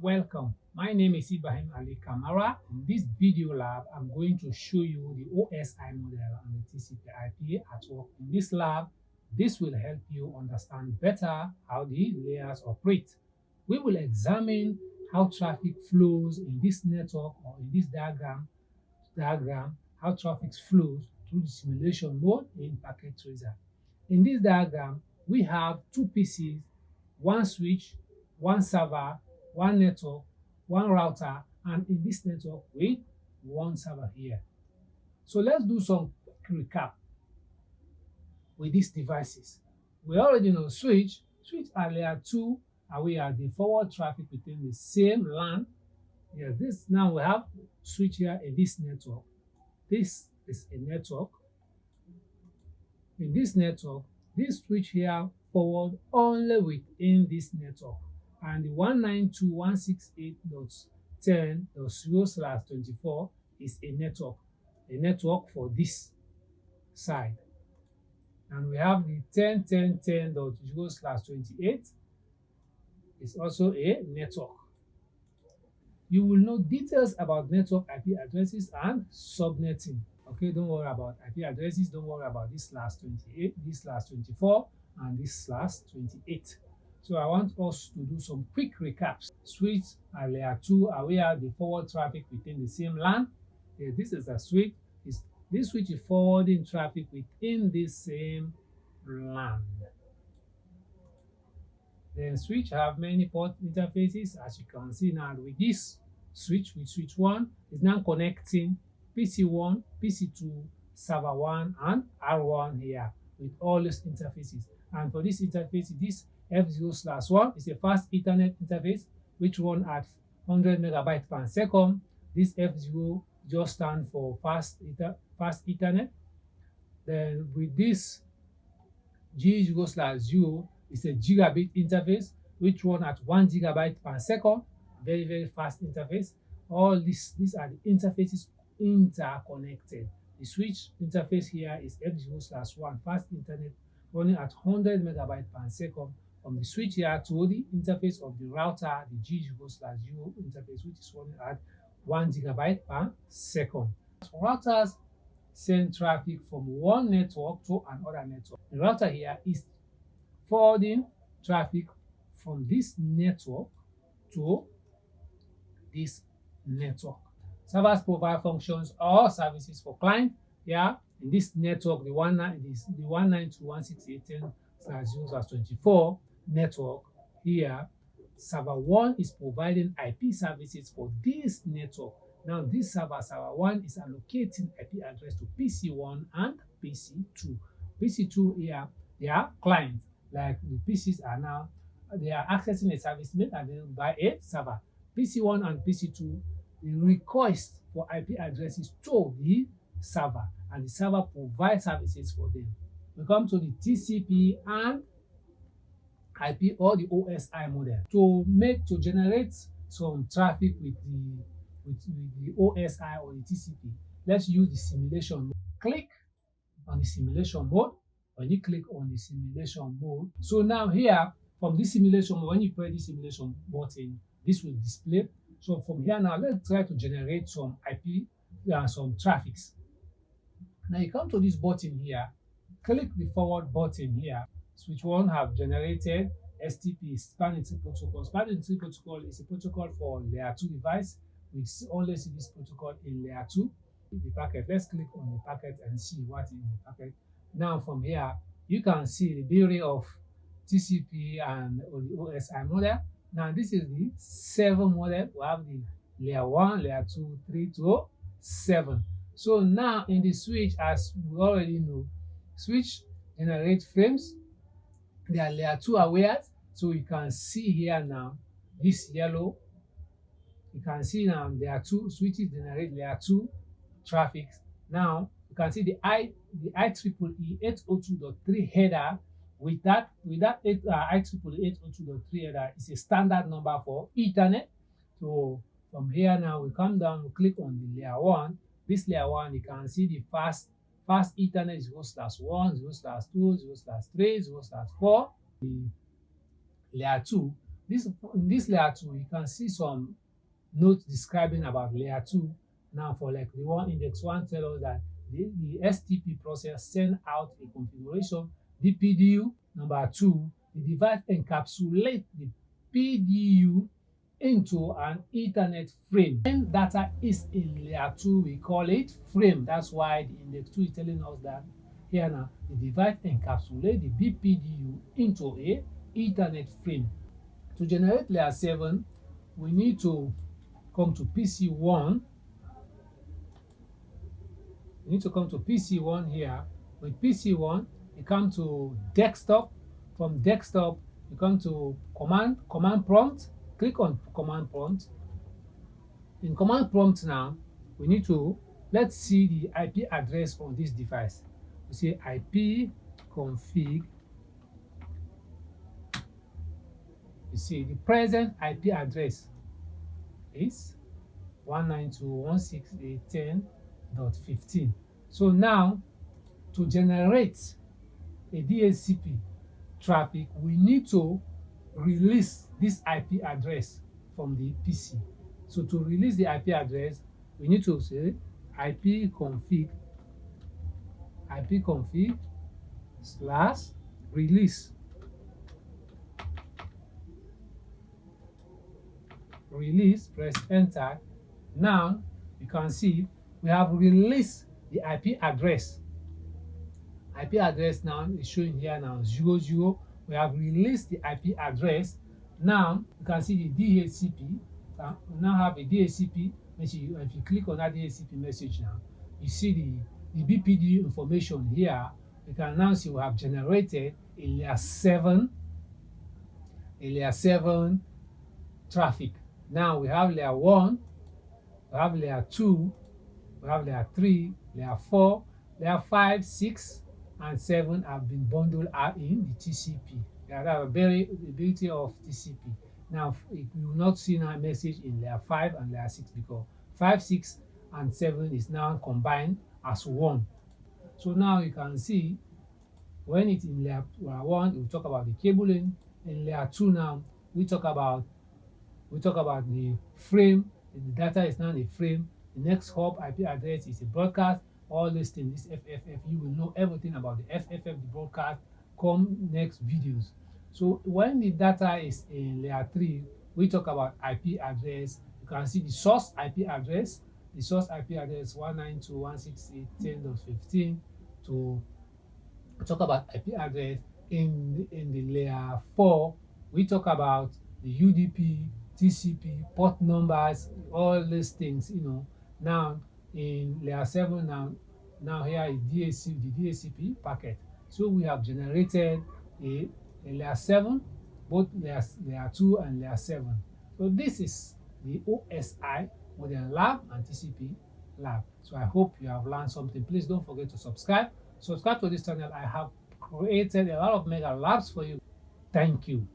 Welcome. My name is Ibrahim Ali Kamara. In this video lab, I'm going to show you the OSI model and the TCP/IP at work. In this lab, this will help you understand better how the layers operate. We will examine how traffic flows in this network or in this diagram, how traffic flows through the simulation mode in Packet Tracer. In this diagram, we have two PCs, one switch, one server, one network, one router, and in this network with one server here. So let's do some recap with these devices. We already know switch are layer 2, and we are the forward traffic within the same LAN. Yes, this now we have switch here in this network. This is a network. In this network, this switch here forward only within this network, and the 192.168.10.0/24 is a network for this side. And we have the 10.10.10.0/28 is also a network. You will know details about network IP addresses and subnetting. Okay, don't worry about IP addresses, don't worry about this /28, this /24, and this /28. So I want us to do some quick recaps. Switch and layer 2 are where the forward traffic within the same LAN. This is a switch. This switch is forwarding traffic within the same LAN. Then switch have many port interfaces, as you can see now with this switch, with switch 1 is now connecting PC1, PC2, server 1, and R1 here with all these interfaces. And for this interface, this F0/1 is a fast Ethernet interface which run at 100 megabytes per second. This F0 just stands for fast Ethernet. Then with this G0/0 is a gigabit interface which run at 1 gigabyte per second. Very, very fast interface. All these are the interfaces interconnected. The switch interface here is F0/1 fast Ethernet running at 100 megabytes per second from the switch here to the interface of the router, the G0/0 interface, which is running at 1 gigabyte per second. Routers send traffic from one network to another network. The router here is forwarding traffic from this network to this network. Servers provide functions or services for clients. Here in this network, the 192.168.10.0/24 network here, server 1 is providing IP services for this network. Now this server 1 is allocating IP address to PC1 and PC2. PC2 here, they are clients, like the PCs are now, they are accessing a service made available by a server. PC1 and PC2, the request for IP addresses to the server, and the server provides services for them. We come to the TCP and IP or the OSI model. To generate some traffic with the OSI or the TCP, let's use the simulation mode. Click on the simulation mode. When you click on the simulation mode, so now here from this simulation mode, when you press the simulation button, this will display. So from here now, let's try to generate some IP and some traffics. Now you come to this button here, click the forward button here. Switch 1 have generated STP, spanning tree protocol. Spanning tree protocol is a protocol for layer 2 device. We only see this protocol in layer 2. The packet. Let's click on the packet and see what is in the packet. Now from here, you can see the theory of TCP and the OSI model. Now this is the 7 model. We have the layer 1, layer 2, 3 to 7. So now in the switch, as we already know, switch generate frames. They are layer 2 aware. So you can see here now this yellow. You can see now there are 2 switches generate layer 2 traffic. Now you can see the IEEE 802.3 header. With that IEEE 802.3 header is a standard number for Ethernet. So from here now we come down, we click on the layer 1. This layer 1, you can see the fast Ethernet 0/1, 0/2, 0/3, 0/4. The layer 2, In this layer 2, you can see some notes describing about layer 2. Now for like the one index 1 tell us that the STP process send out a configuration. The PDU number 2, the device encapsulate the PDU into an Ethernet frame. When data is in layer 2, we call it frame. That's why the index 2 is telling us that here now the device encapsulate the BPDU into a Ethernet frame. To generate layer 7, we need to come to PC1. We need to come to PC1 here. With PC1, you come to desktop. From desktop, you come to command prompt. Click on command prompt. In command prompt now, we need to, let's see the IP address on this device. We say IP config. You see the present IP address is 192.168.10.15. So now, to generate a DHCP traffic, we need to release this IP address from the PC. So to release the IP address, we need to say IP config / release. Release, press enter. Now you can see we have released the IP address. IP address now is showing here now 00. We have released the IP address. Now you can see the DHCP. We now have a DHCP message. If you click on that DHCP message now, you see the BPD information here. You can now see we have generated a layer 7 traffic. Now we have layer 1, we have layer 2, we have layer 3, layer 4, layer 5, 6, and 7 have been bundled out in the TCP. They are the variability of TCP. Now you will not see now a message in layer 5 and layer 6 because 5, 6, and 7 is now combined as one. So now you can see when it's in layer 1, we talk about the cabling. In layer 2 now, we talk about the frame. The data is now a frame. The next hop IP address is a broadcast. All these things, this FFF, you will know everything about the FFF, the broadcast, come next videos. So when the data is in layer 3, we talk about IP address. You can see the source IP address. The source IP address 192.168.10.15. To talk about IP address in the layer 4, we talk about the UDP, TCP, port numbers, all these things, Now in layer 7 now here is DHCP, the DHCP packet. So we have generated a layer 7, both layer 2 and layer 7. So this is the OSI model lab and TCP lab. So I hope you have learned something. Please don't forget to subscribe. Subscribe to this channel. I have created a lot of mega labs for you. Thank you.